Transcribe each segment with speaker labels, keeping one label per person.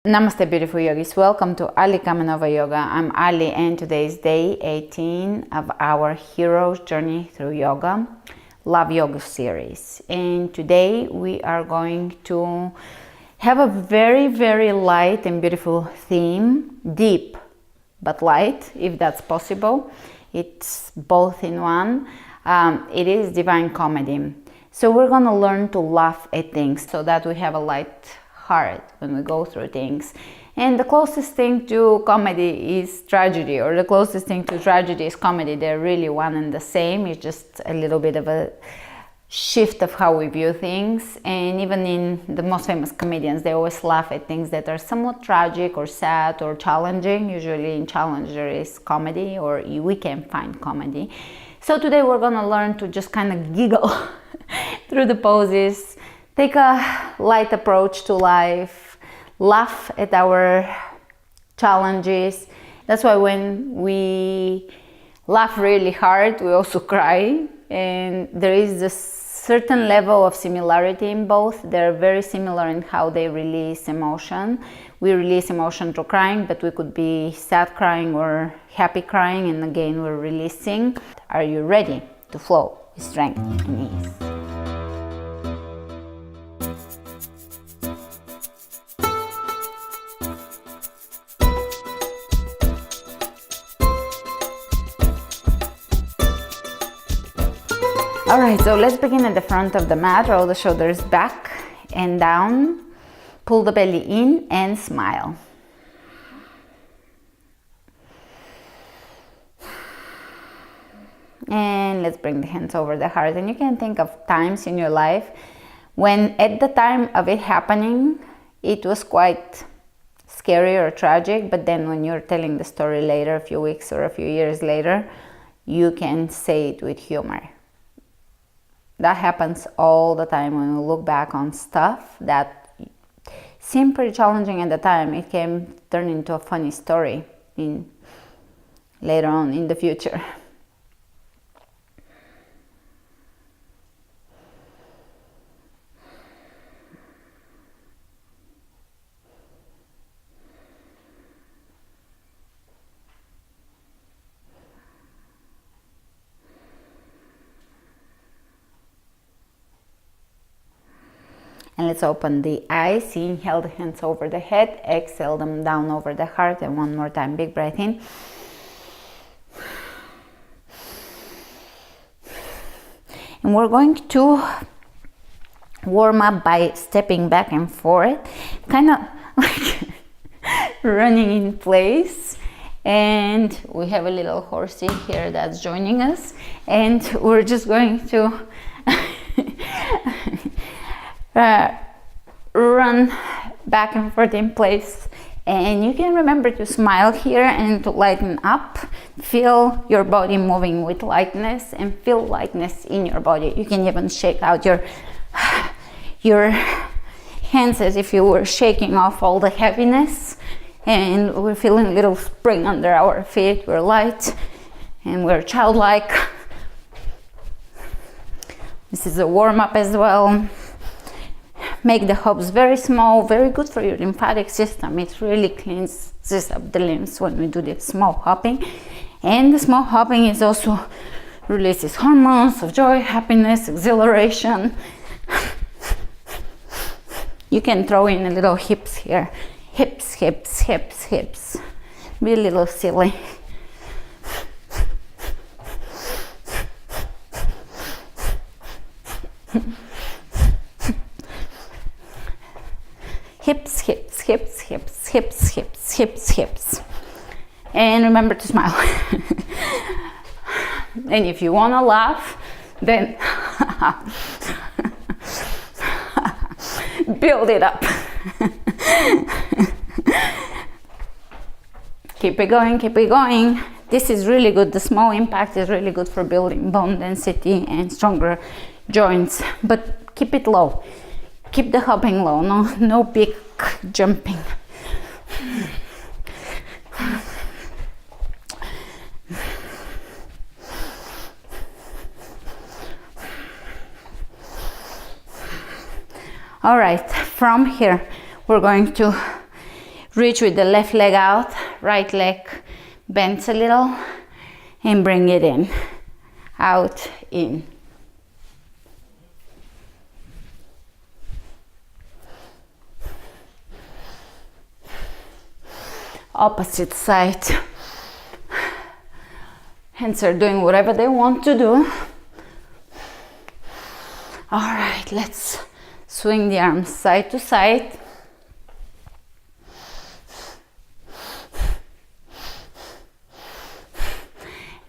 Speaker 1: Namaste, beautiful yogis. Welcome to Ali Kamenova Yoga. I'm Ali, and today is day 18 of our Hero's Journey Through Yoga Love Yoga series. And today we are going to have a very light and beautiful theme, deep but light, if that's possible. It's both in one. It is Divine Comedy. So we're going to learn to laugh at things so that we have a light heart when we go through things. And the closest thing to comedy is tragedy, or the closest thing to tragedy is comedy. They're really one and the same. It's just a little bit of a shift of how we view things. And even in the most famous comedians, they always laugh at things that are somewhat tragic or sad or challenging. Usually in challenge there is comedy, or we can find comedy. So today we're gonna learn to just kind of giggle through the poses, take a light approach to life, laugh at our challenges. That's why when we laugh really hard, we also cry. And there is a certain level of similarity in both. They're very similar in how they release emotion. We release emotion through crying, but we could be sad crying or happy crying, and again we're releasing. Are you ready to flow with strength and ease? Alright, so let's begin at the front of the mat. Roll the shoulders back and down. Pull the belly in and smile. And let's bring the hands over the heart. And you can think of times in your life when at the time of it happening, it was quite scary or tragic, but then when you're telling the story later, a few weeks or a few years later, you can say it with humor. That happens all the time when we look back on stuff that seemed pretty challenging at the time. It can turn into a funny story later on in the future. And let's open the eyes. Inhale the hands over the head, exhale them down over the heart, and one more time, big breath in. And we're going to warm up by stepping back and forth, kind of like running in place. And we have a little horsey here that's joining us, and we're just going to run back and forth in place. And you can remember to smile here and to lighten up. Feel your body moving with lightness, and feel lightness in your body. You can even shake out your hands as if you were shaking off all the heaviness. And we're feeling a little spring under our feet. We're light and we're childlike. This is a warm-up as well. Make the hops very small, very good for your lymphatic system. It really cleanses up the limbs when we do this small hopping. And the small hopping is also releases hormones of joy, happiness, exhilaration. You can throw in a little hips here. Hips, hips, hips, hips. Be a little silly. Hips, hips, hips, hips, hips, hips, hips, hips. And remember to smile. And if you want to laugh, then build it up. Keep it going, keep it going. This is really good. The small impact is really good for building bone density and stronger joints. But keep it low. Keep the hopping low, no big jumping. All right, from here we're going to Reach with the left leg out, right leg bends a little, and bring it in, out, in. Opposite side. Hands are doing whatever they want to do. All right, let's swing the arms side to side.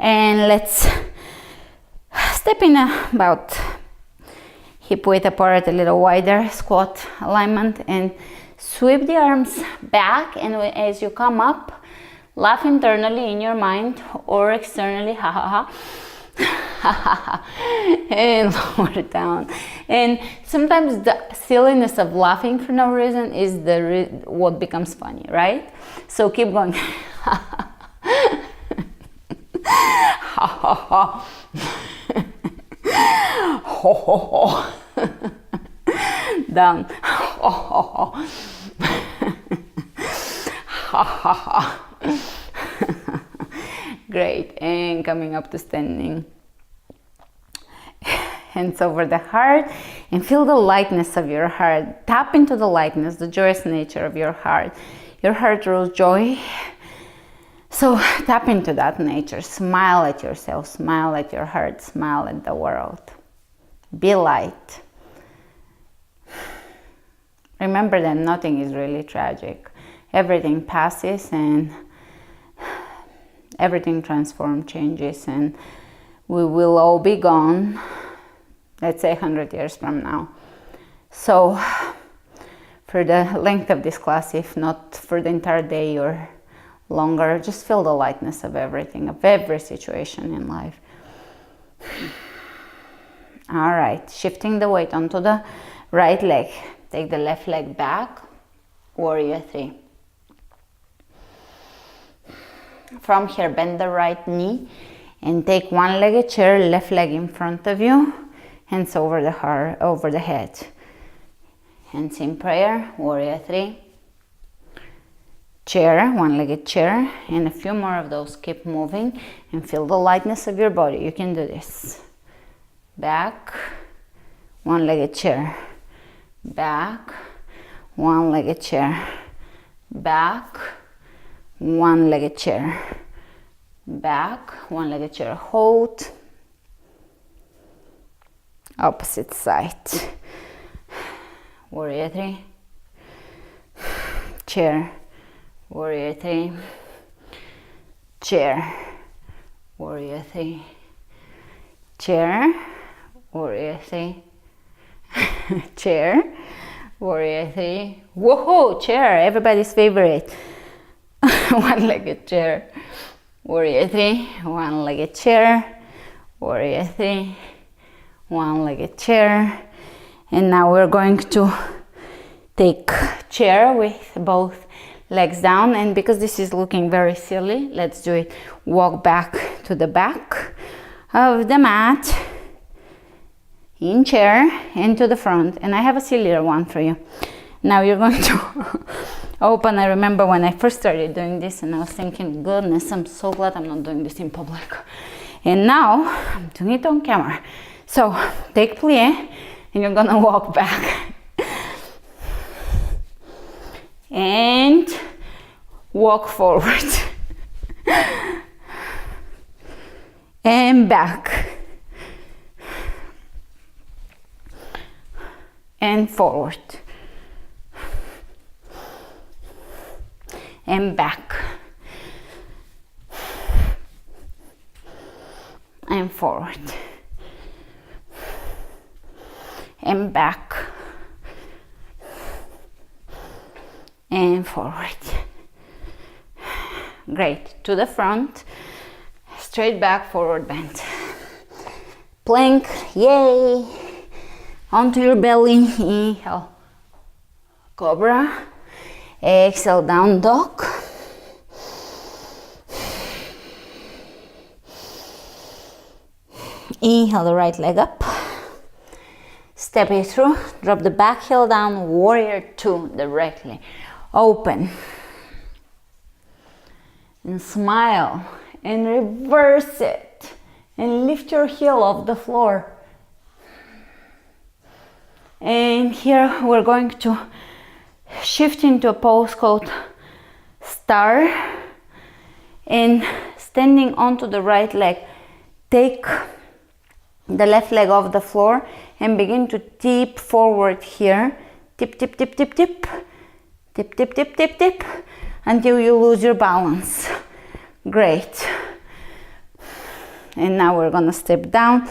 Speaker 1: And let's step in about hip width apart, a little wider, squat alignment, and sweep the arms back. And as you come up, laugh internally in your mind or externally, ha ha ha, and lower down. And sometimes the silliness of laughing for no reason is what becomes funny, right? So keep going. Ha ha ha. Ho ho ho. Down. Ho ho ho. Ha ha ha. Great. And coming up to standing. Hands over the heart and feel the lightness of your heart. Tap into the lightness, the joyous nature of your heart. Your heart rules joy. So tap into that nature. Smile at yourself, smile at your heart, smile at the world. Be light. Remember that nothing is really tragic. Everything passes and everything transforms, changes, and we will all be gone, let's say 100 years from now. So for the length of this class, if not for the entire day or longer, just feel the lightness of everything, of every situation in life. All right, shifting the weight onto the right leg. Take the left leg back, warrior three. From here, bend the right knee and take one-legged chair, left leg in front of you, hands over the heart, over the head. Hands in prayer, warrior three. Chair, one-legged chair, and a few more of those. Keep moving and feel the lightness of your body. You can do this. Back, one-legged chair. Back, one-legged chair. Back, one-legged chair. Back, one-legged chair. Hold. Opposite side. Warrior three. Chair. Warrior three. Chair. Warrior three. Chair. Warrior three. Chair. Warrior three. Woohoo! Chair, everybody's favorite. One-legged chair. Warrior three. One-legged chair. Warrior three. One-legged chair. And now we're going to take chair with both legs down, and because this is looking very silly, let's do it. Walk back to the back of the mat, in chair, and to the front. And I have a sillier one for you. Now you're going to open. I remember when I first started doing this and I was thinking, goodness, I'm so glad I'm not doing this in public. And now I'm doing it on camera. So take plie and you're gonna walk back. And walk forward. And back. And forward. And back. And forward. And back. And forward. Great. To the front. Straight back, forward bend. Plank. Yay. Onto your belly. Inhale. Cobra. Exhale, down dog. Inhale the right leg up. Step it through. Drop the back heel down. Warrior two directly. Open. and smile and reverse it and lift your heel off the floor. And here we're going to shift into a pose called star, and standing onto the right leg, take the left leg off the floor and begin to tip forward here. Tip, tip, tip, tip, tip. Tip, tip, tip, tip, tip, until you lose your balance. Great. And now we're gonna step down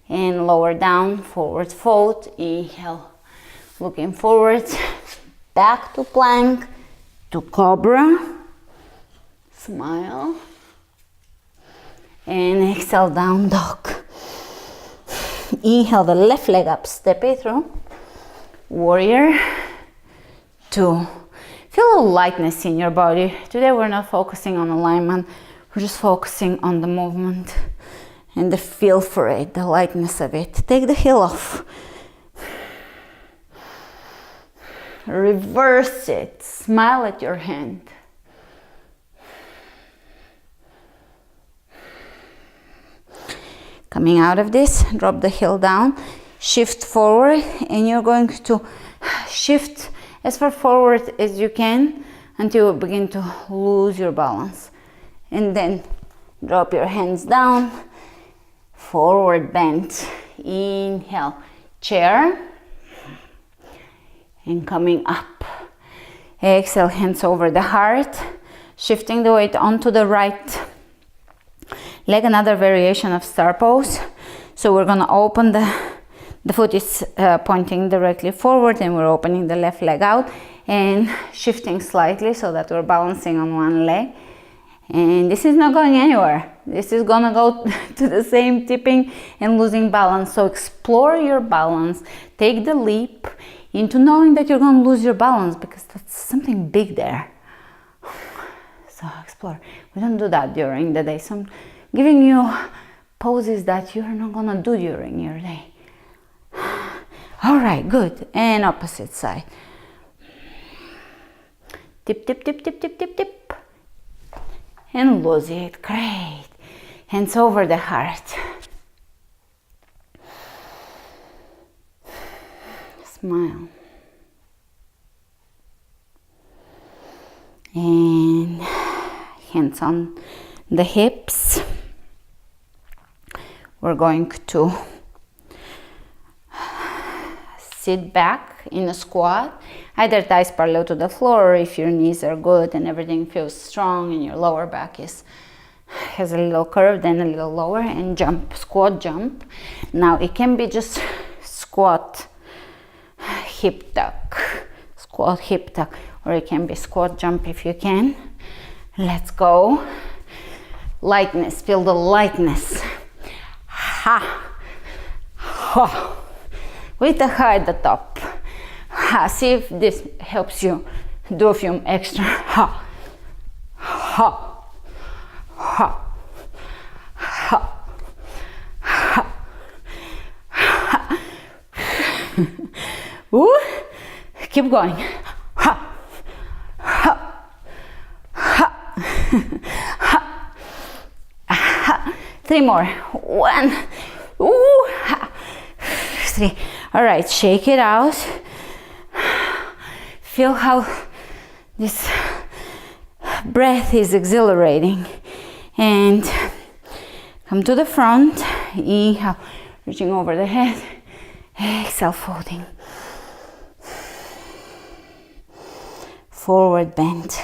Speaker 1: and lower down, forward fold. Inhale, looking forward, back to plank, to cobra. Smile. And exhale, down dog. Inhale the left leg up, step it through. Warrior. 2. Feel a lightness in your body. Today we're not focusing on alignment, we're just focusing on the movement and the feel for it, the lightness of it. Take the heel off. Reverse it. Smile at your hand. Coming out of this, drop the heel down, shift forward, and you're going to shift as far forward as you can until you begin to lose your balance. And then drop your hands down, forward bend. Inhale, chair, and coming up. Exhale, hands over the heart, shifting the weight onto the right leg, another variation of star pose. So we're gonna open the foot is pointing directly forward, and we're opening the left leg out and shifting slightly so that we're balancing on one leg. And this is not going anywhere. This is gonna go to the same tipping and losing balance. So explore your balance. Take the leap into knowing that you're gonna lose your balance, because that's something big there. So explore. We don't do that during the day. So I'm giving you poses that you're not gonna do during your day. All right, good. And opposite side. Tip, tip, tip, tip, tip, tip, tip. And lose it. Great. Hands over the heart. Smile. And hands on the hips. We're going to sit back in a squat, either thighs parallel to the floor, or if your knees are good and everything feels strong and your lower back has a little curve, then a little lower, and jump, squat, jump. Now it can be just squat, hip tuck, squat, hip tuck, or it can be squat, jump if you can. Let's go. Lightness, feel the lightness. Ha, ha. With the ha at the top. Ha. See if this helps you do a few extra. Ha, ha, ha, ha, ha, ha. Ooh. Keep going. Ha, ha, ha, ha, ha. 3 more. 1. Ooh. Ha. 3. All right, shake it out. Feel how this breath is exhilarating. And come to the front. Inhale, reaching over the head. Exhale, folding. Forward bend.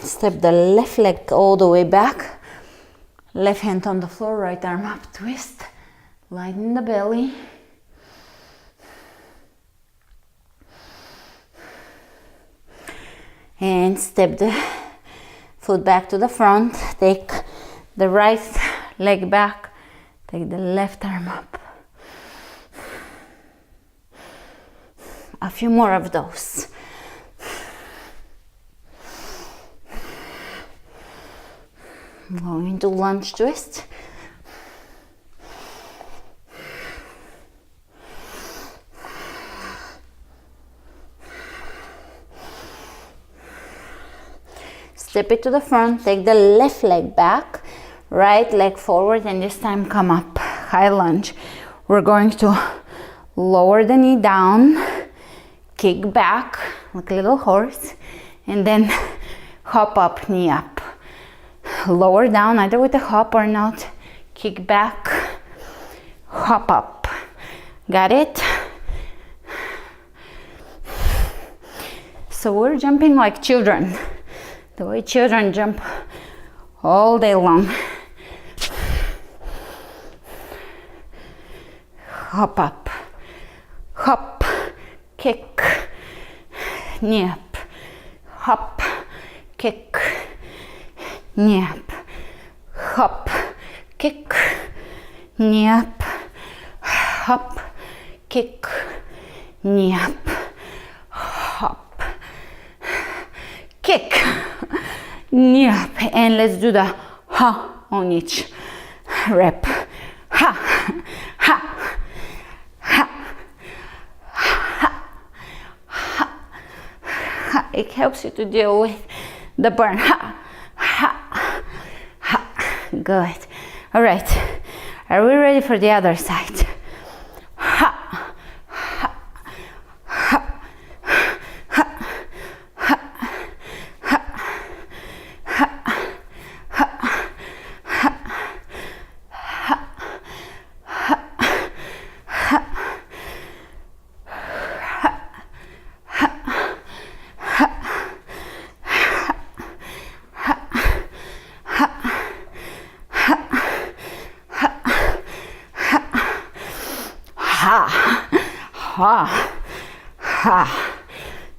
Speaker 1: Step the left leg all the way back. Left hand on the floor, right arm up, twist. Lighten the belly. And step the foot back to the front. Take the right leg back. Take the left arm up. A few more of those. Going into lunge twist. Step it to the front, take the left leg back, right leg forward, and this time come up, high lunge. We're going to lower the knee down, kick back like a little horse, and then hop up, knee up. Lower down, either with a hop or not. Kick back, hop up. Got it? So we're jumping like children, the way children jump all day long. Hop up, hop, kick, knee up, hop, kick, knee up, hop, kick, knee up, hop, kick, knee up, hop, kick, knee up, and let's do the ha on each rep. Ha, ha, ha, ha, ha, ha. It helps you to deal with the burn. Ha, ha, ha. Good. All right. Are we ready for the other side? Ha, ha, ha, ha, ha, ha, ha, ha.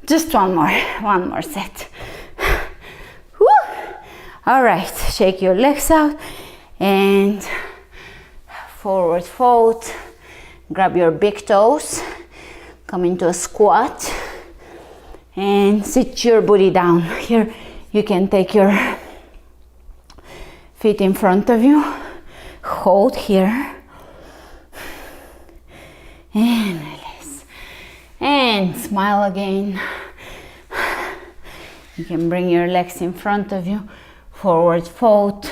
Speaker 1: Just one more set. Woo. All right, shake your legs out and forward fold. Grab your big toes, come into a squat and sit your booty down. Here you can take your feet in front of you, hold here and release and smile again. You can bring your legs in front of you, forward fold,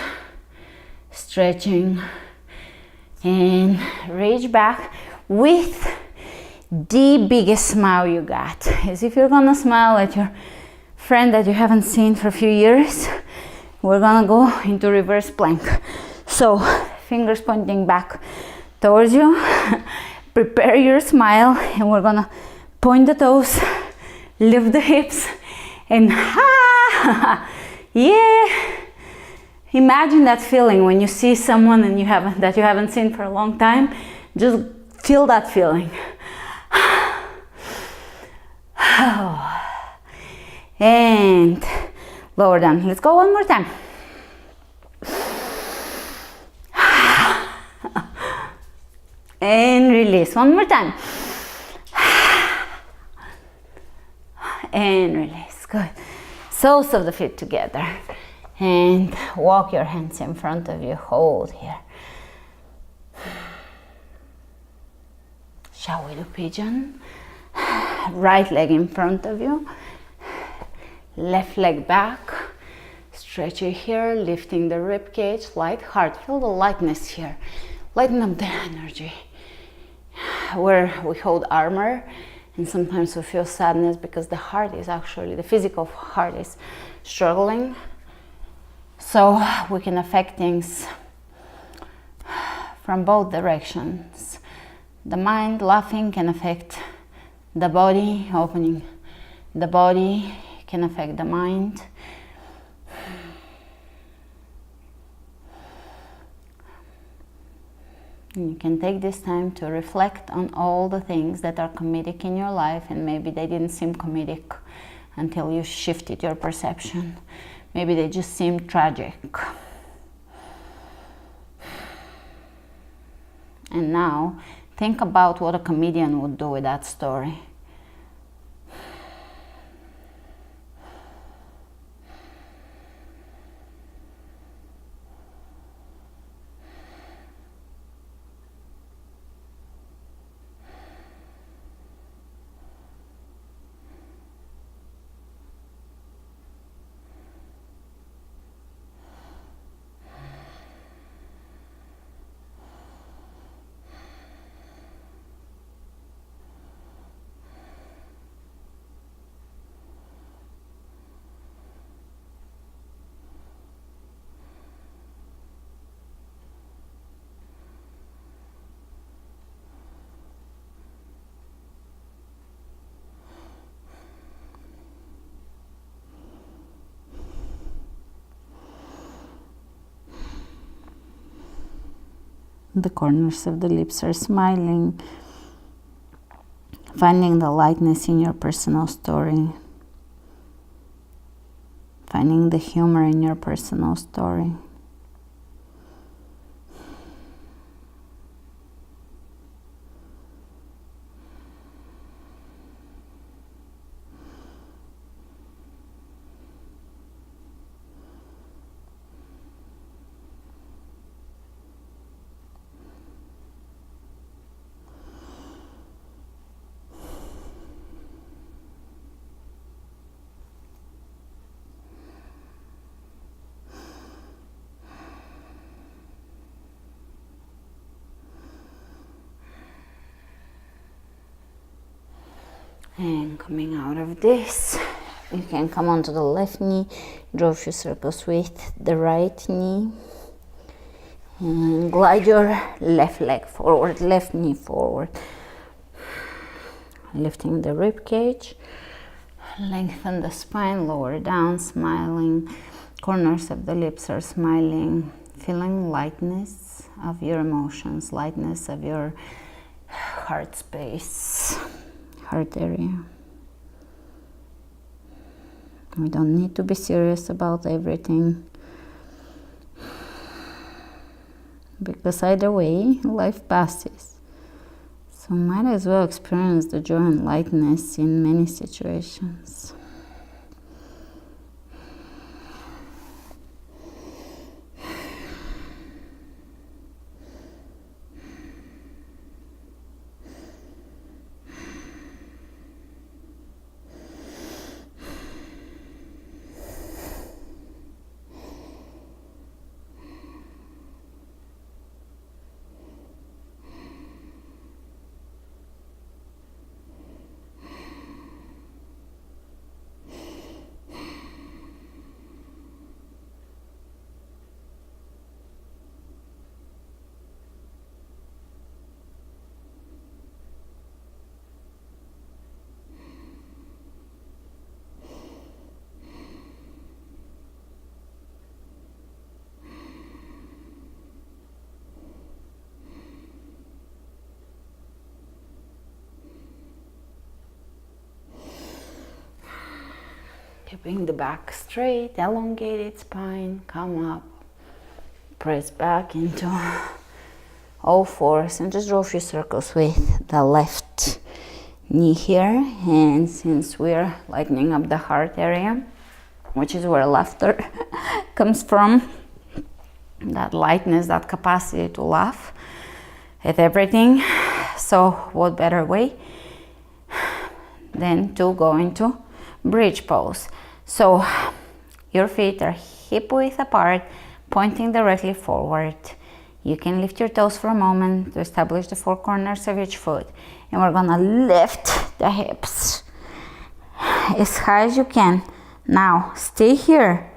Speaker 1: stretching and reach back with the biggest smile you got, as if you're gonna smile at your friend that you haven't seen for a few years. We're gonna go into reverse plank. So fingers pointing back towards you. Prepare your smile and we're gonna point the toes, lift the hips and ha, yeah. Imagine that feeling when you see someone and you haven't seen for a long time. Just feel that feeling. And lower down. Let's go one more time. And release. One more time. And release. Good. Soles of the feet together. And walk your hands in front of you. Hold here. Shall we do pigeon? Right leg in front of you. Left leg back. Stretch it here, lifting the rib cage, light heart. Feel the lightness here. Lighten up the energy. Where we hold armor and sometimes we feel sadness because the heart is actually, the physical heart is struggling. So we can affect things from both directions. The mind, laughing, can affect the body, opening the body can affect the mind. And you can take this time to reflect on all the things that are comedic in your life, and maybe they didn't seem comedic until you shifted your perception. Maybe they just seemed tragic. And now think about what a comedian would do with that story. The corners of the lips are smiling. Finding the lightness in your personal story. Finding the humor in your personal story. And coming out of this, you can come onto the left knee, draw a few circles with the right knee, and glide your left leg forward, left knee forward, lifting the rib cage, lengthen the spine, lower down, smiling, corners of the lips are smiling, feeling lightness of your emotions, lightness of your heart space. Heart area. We don't need to be serious about everything, because either way life passes, so might as well experience the joy and lightness in many situations. Keeping the back straight, elongated spine, come up, press back into all fours, and just draw a few circles with the left knee here. And since we're lightening up the heart area, which is where laughter comes from, that lightness, that capacity to laugh at everything, so what better way than to go into bridge pose. So your feet are hip width apart, pointing directly forward. You can lift your toes for a moment to establish the four corners of each foot, and we're gonna lift the hips as high as you can. Now stay here,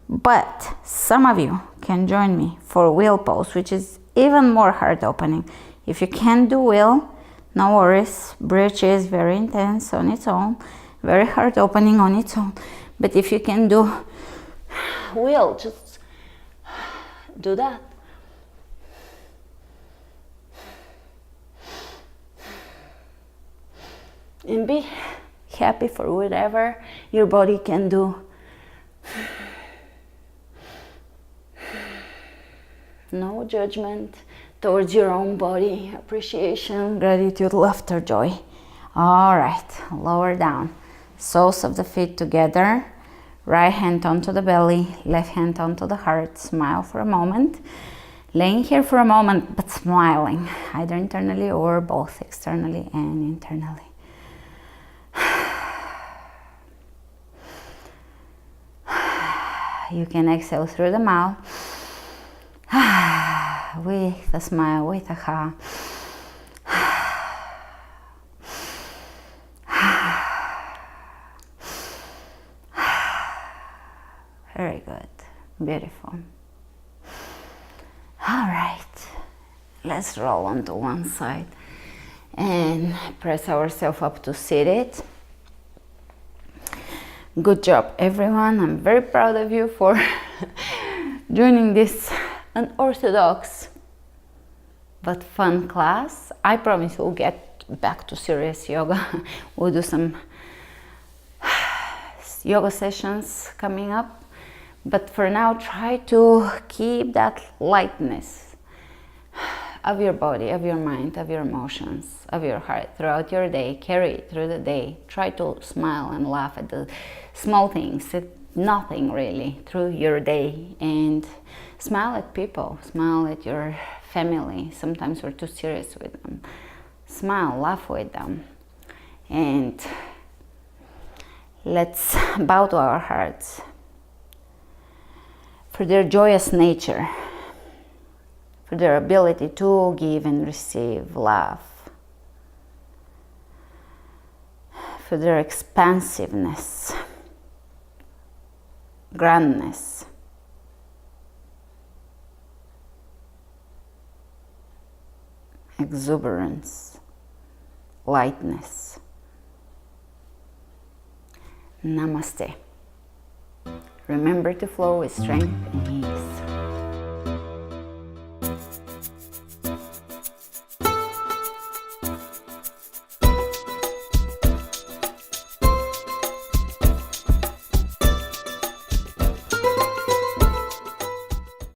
Speaker 1: but some of you can join me for wheel pose, which is even more heart opening. If you can't do wheel, no worries. Bridge is very intense on its own, very heart opening on its own. But if you can do wheel, just do that. And be happy for whatever your body can do. No judgment towards your own body. Appreciation, gratitude, laughter, joy. All right, lower down. Soles of the feet together. Right hand onto the belly, left hand onto the heart. Smile for a moment. Laying here for a moment, but smiling, either internally or both, externally and internally. You can exhale through the mouth with a smile, with a ha. Very good, beautiful. All right, let's roll onto one side and press ourselves up to seated. Good job, everyone. I'm very proud of you for joining this unorthodox but fun class. I promise we'll get back to serious yoga. We'll do some yoga sessions coming up, but for now try to keep that lightness of your body, of your mind, of your emotions, of your heart throughout your day. Carry it through the day. Try to smile and laugh at the small things, at nothing really, through your day, and smile at people, smile at your family. Sometimes we're too serious with them. Smile, laugh with them, and let's bow to our hearts for their joyous nature, for their ability to give and receive love, for their expansiveness, grandness, exuberance, lightness. Namaste. Remember to flow with strength.